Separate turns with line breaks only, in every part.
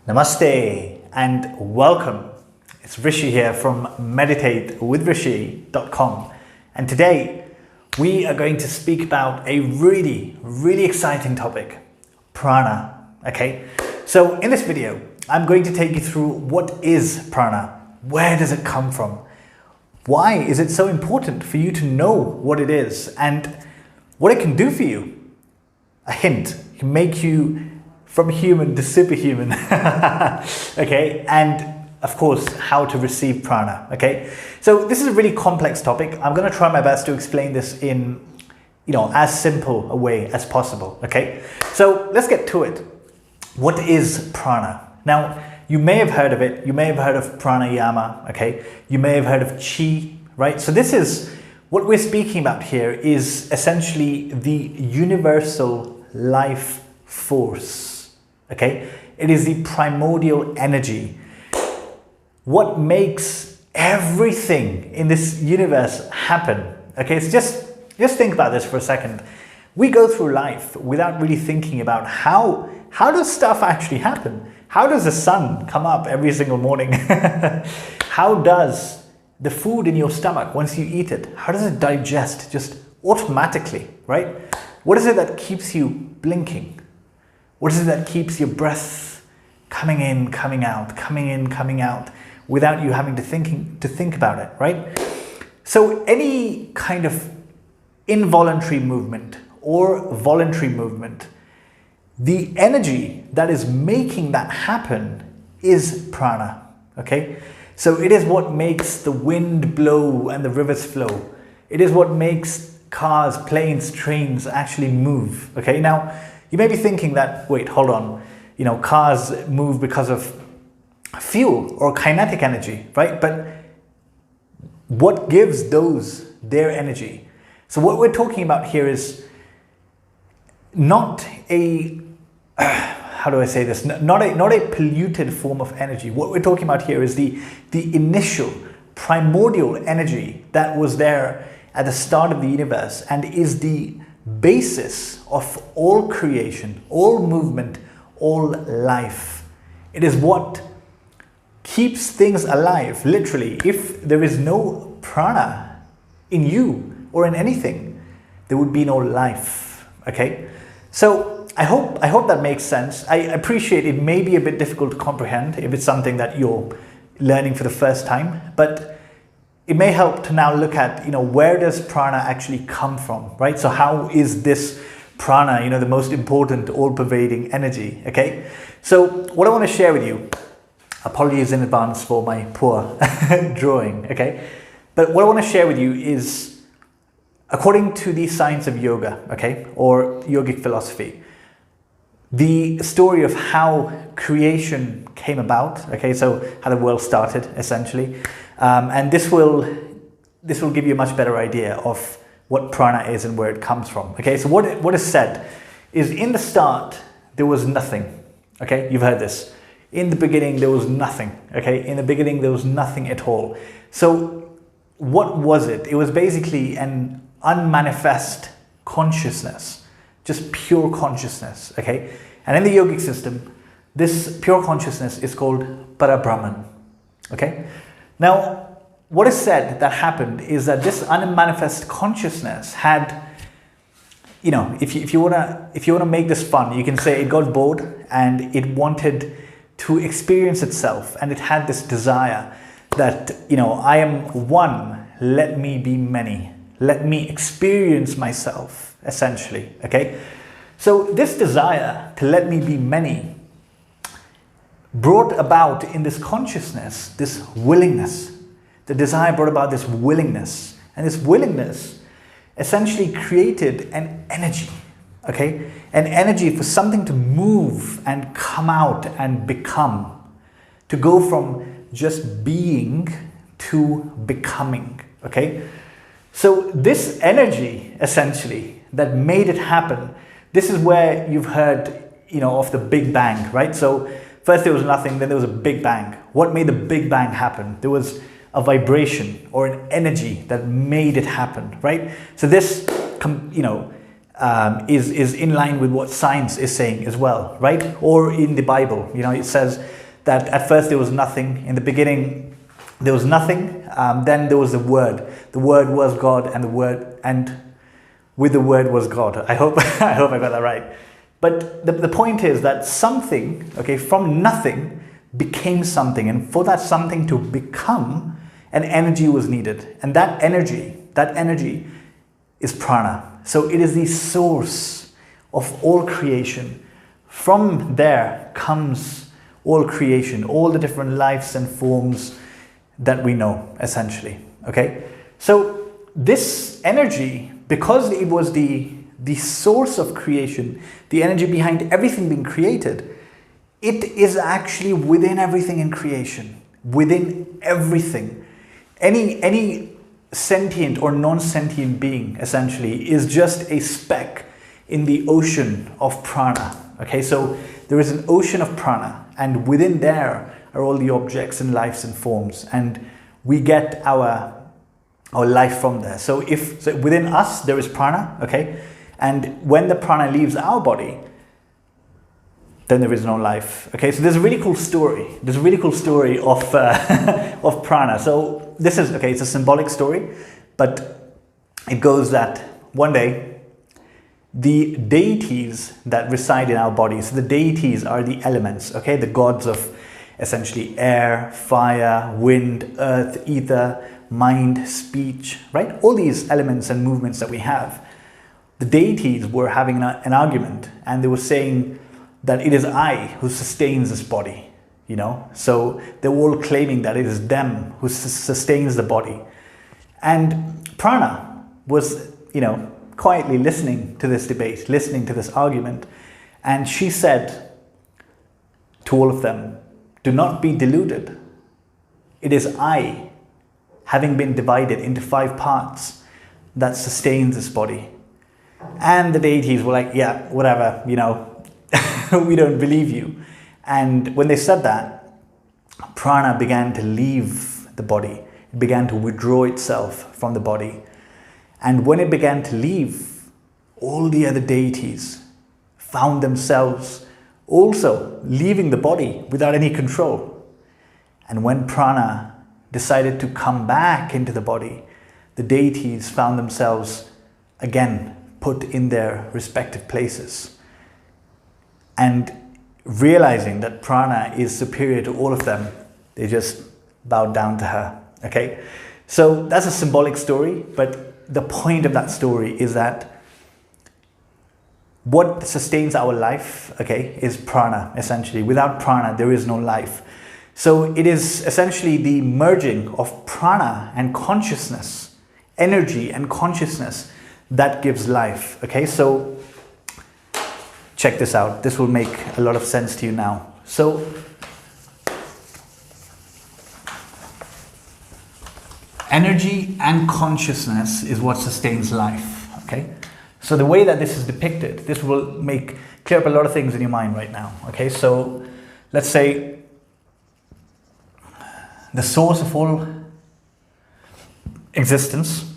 Namaste and welcome. It's Rishi here from meditatewithrishi.com, and today we are going to speak about a really exciting topic, prana. Okay, so in this video I'm going to take you through what is prana, where does it come from, why is it so important for you to know what it is, and what it can do for you. A hint, it can make you from human to superhuman. Okay, and of course how to receive prana. Okay, so this is a really complex topic. I'm going to try my best to explain this in as simple a way as possible. Okay, so let's get to it. What is prana? Now, you may have heard of it. You may have heard of pranayama. Okay, you may have heard of chi, right? So this is what we're speaking about here, is essentially the universal life force. Okay, it is the primordial energy. What makes everything in this universe happen? Okay, so just think about this for a second. We go through life without really thinking about how does stuff actually happen? How does the sun come up every single morning? How does the food in your stomach, once you eat it, how does it digest just automatically, right? What is it that keeps you blinking? What is it that keeps your breath coming in, coming out, coming in, coming out, without you having to think about it, right? So any kind of involuntary movement or voluntary movement, the energy that is making that happen is prana. Okay, so it is what makes the wind blow and the rivers flow. It is what makes cars, planes, trains actually move. Okay, now you may be thinking that, wait, hold on, cars move because of fuel or kinetic energy, right? But what gives those their energy? So what we're talking about here is not a, how do I say this? Not a polluted form of energy. What we're talking about here is the initial primordial energy that was there at the start of the universe and is the basis of all creation, all movement, all life. It is what keeps things alive, literally. If there is no prana in you or in anything, there would be no life. Okay, so I hope that makes sense. I appreciate it may be a bit difficult to comprehend if it's something that you're learning for the first time, but it may help to now look at, where does prana actually come from, right? So how is this prana, the most important all-pervading energy, okay? So what I want to share with you, apologies in advance for my poor drawing, okay? But what I want to share with you is, according to the science of yoga, okay, or yogic philosophy, the story of how creation came about, okay, so how the world started, essentially. And this will give you a much better idea of what prana is and where it comes from. Okay, so what is said is, in the start there was nothing. Okay, you've heard this. In the beginning there was nothing. Okay, in the beginning there was nothing at all. So what was it? It was basically an unmanifest consciousness, just pure consciousness. Okay, and in the yogic system, this pure consciousness is called Parabrahman. Okay. Now, what is said that happened is that this unmanifest consciousness had, if you wanna make this fun, you can say it got bored and it wanted to experience itself, and it had this desire that, I am one, let me be many, let me experience myself, essentially. Okay, so this desire to let me be many brought about in this consciousness this willingness. The desire brought about this willingness, and this willingness essentially created an energy, okay? An energy for something to move and come out and become, to go from just being to becoming, okay? So this energy, essentially, that made it happen, this is where you've heard, of the Big Bang, right? So first there was nothing, then there was a Big Bang. What made the Big Bang happen? There was a vibration or an energy that made it happen, right? So this, is in line with what science is saying as well, right? Or in the Bible, it says that at first there was nothing. In the beginning, there was nothing. Then there was the Word. The Word was God, and with the Word was God. I hope I got that right. But the point is that something, okay, from nothing became something, and for that something to become, an energy was needed, and that energy is prana. So it is the source of all creation. From there comes all creation, all the different lives and forms that we know, essentially. Okay, so this energy, because it was the source of creation, the energy behind everything being created, it is actually within everything in creation, within everything. Any sentient or non-sentient being, essentially, is just a speck in the ocean of prana. Okay, so there is an ocean of prana, and within there are all the objects and lives and forms, and we get our life from there. So within us there is prana, okay, and when the prana leaves our body, then there is no life. Okay, so there's a really cool story. There's a really cool story of of prana. So this is, okay, it's a symbolic story, but it goes that one day the deities that reside in our bodies, the deities are the elements, okay, the gods of essentially air, fire, wind, earth, ether, mind, speech, right? All these elements and movements that we have. The deities were having an argument, and they were saying that it is I who sustains this body, So they were all claiming that it is them who sustains the body. And Prana was, quietly listening to this debate, listening to this argument. And she said to all of them, do not be deluded. It is I, having been divided into 5 parts, that sustains this body. And the deities were like, yeah, whatever, we don't believe you. And when they said that, prana began to leave the body. It began to withdraw itself from the body. And when it began to leave, all the other deities found themselves also leaving the body without any control. And when prana decided to come back into the body, the deities found themselves again put in their respective places. And realizing that prana is superior to all of them, they just bowed down to her. Okay, so that's a symbolic story, but the point of that story is that what sustains our life, okay, is prana, essentially. Without prana, there is no life. So it is essentially the merging of prana and consciousness, energy and consciousness, that gives life. Okay, so check this out. This will make a lot of sense to you now. So energy and consciousness is what sustains life. Okay, so the way that this is depicted, this will clear up a lot of things in your mind right now. Okay, so let's say the source of all existence,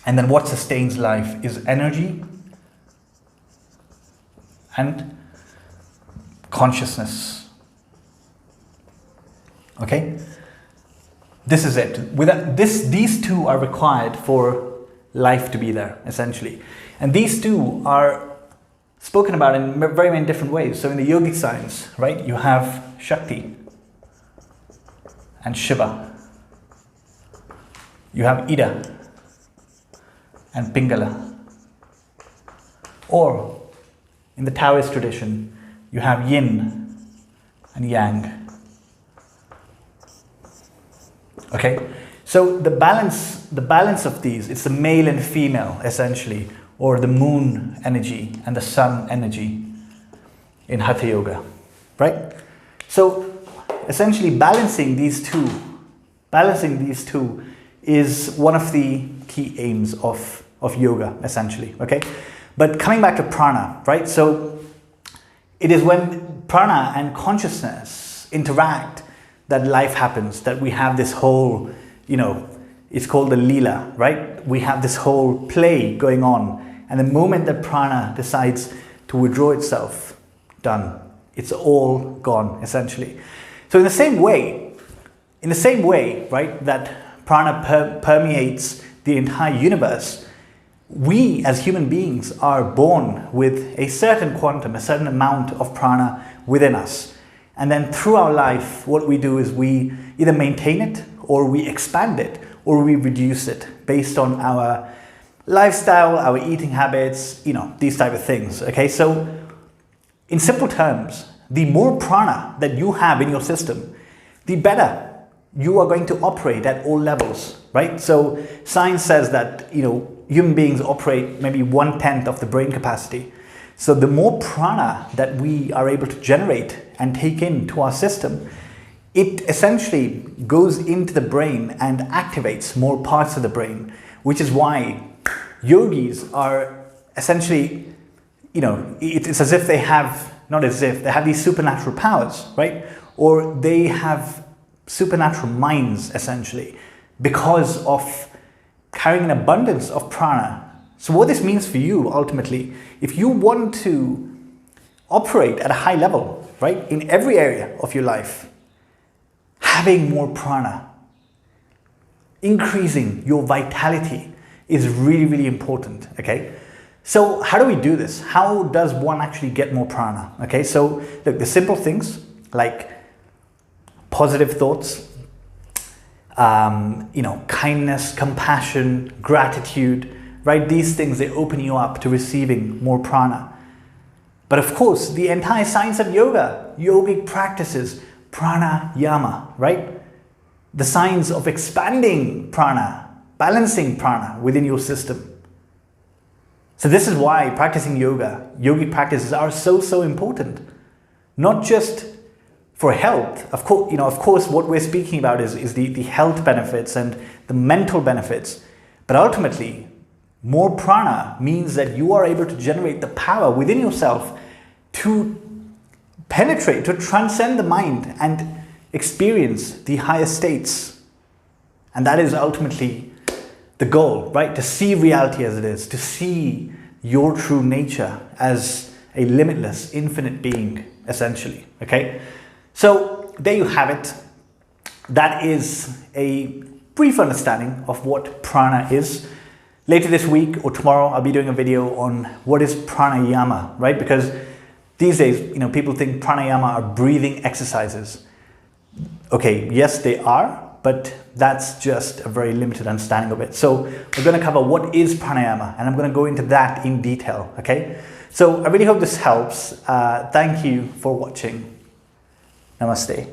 and then what sustains life is energy and consciousness. Okay, this is it. Without these two are required for life to be there, essentially, and these two are spoken about in very many different ways. So in the yogic science, right, you have Shakti and Shiva, you have Ida and Pingala, or in the Taoist tradition, you have Yin and Yang. Okay, so the balance of these, it's the male and female, essentially, or the moon energy and the sun energy in Hatha Yoga, right? So essentially balancing these two is one of the key aims of yoga, essentially, okay? But coming back to prana, right? So it is when prana and consciousness interact that life happens, that we have this whole, it's called the lila, right? We have this whole play going on, And the moment that prana decides to withdraw itself, done. It's all gone, essentially. So in the same way, right, that prana permeates the entire universe, we as human beings are born with a certain quantum, a certain amount of prana within us. And then through our life, what we do is we either maintain it, or we expand it, or we reduce it based on our lifestyle, our eating habits, these type of things. Okay, so in simple terms, the more prana that you have in your system, the better you are going to operate at all levels, right? So science says that, human beings operate maybe 1/10 of the brain capacity. So the more prana that we are able to generate and take into our system, it essentially goes into the brain and activates more parts of the brain, which is why yogis are essentially, it's as if they have, not as if, they have these supernatural powers, right? Or they have supernatural minds, essentially, because of carrying an abundance of prana. So what this means for you, ultimately, if you want to operate at a high level, right, in every area of your life, having more prana, increasing your vitality is really, really important, okay? So how do we do this? How does one actually get more prana? Okay, so look, the simple things like positive thoughts, kindness, compassion, gratitude, right? These things, they open you up to receiving more prana. But of course, the entire science of yoga, yogic practices, pranayama, right? The science of expanding prana, balancing prana within your system. So this is why practicing yoga, yogic practices are so important. Not just for health. Of course, what we're speaking about is the health benefits and the mental benefits. But ultimately, more prana means that you are able to generate the power within yourself to penetrate, to transcend the mind and experience the higher states. And that is ultimately the goal, right? To see reality as it is, to see your true nature as a limitless, infinite being, essentially, okay? So there you have it. That is a brief understanding of what prana is. Later this week or tomorrow, I'll be doing a video on what is pranayama, right? Because these days, people think pranayama are breathing exercises. Okay, yes, they are, but that's just a very limited understanding of it. So we're going to cover what is pranayama, and I'm going to go into that in detail, okay? So I really hope this helps. Thank you for watching. Namaste.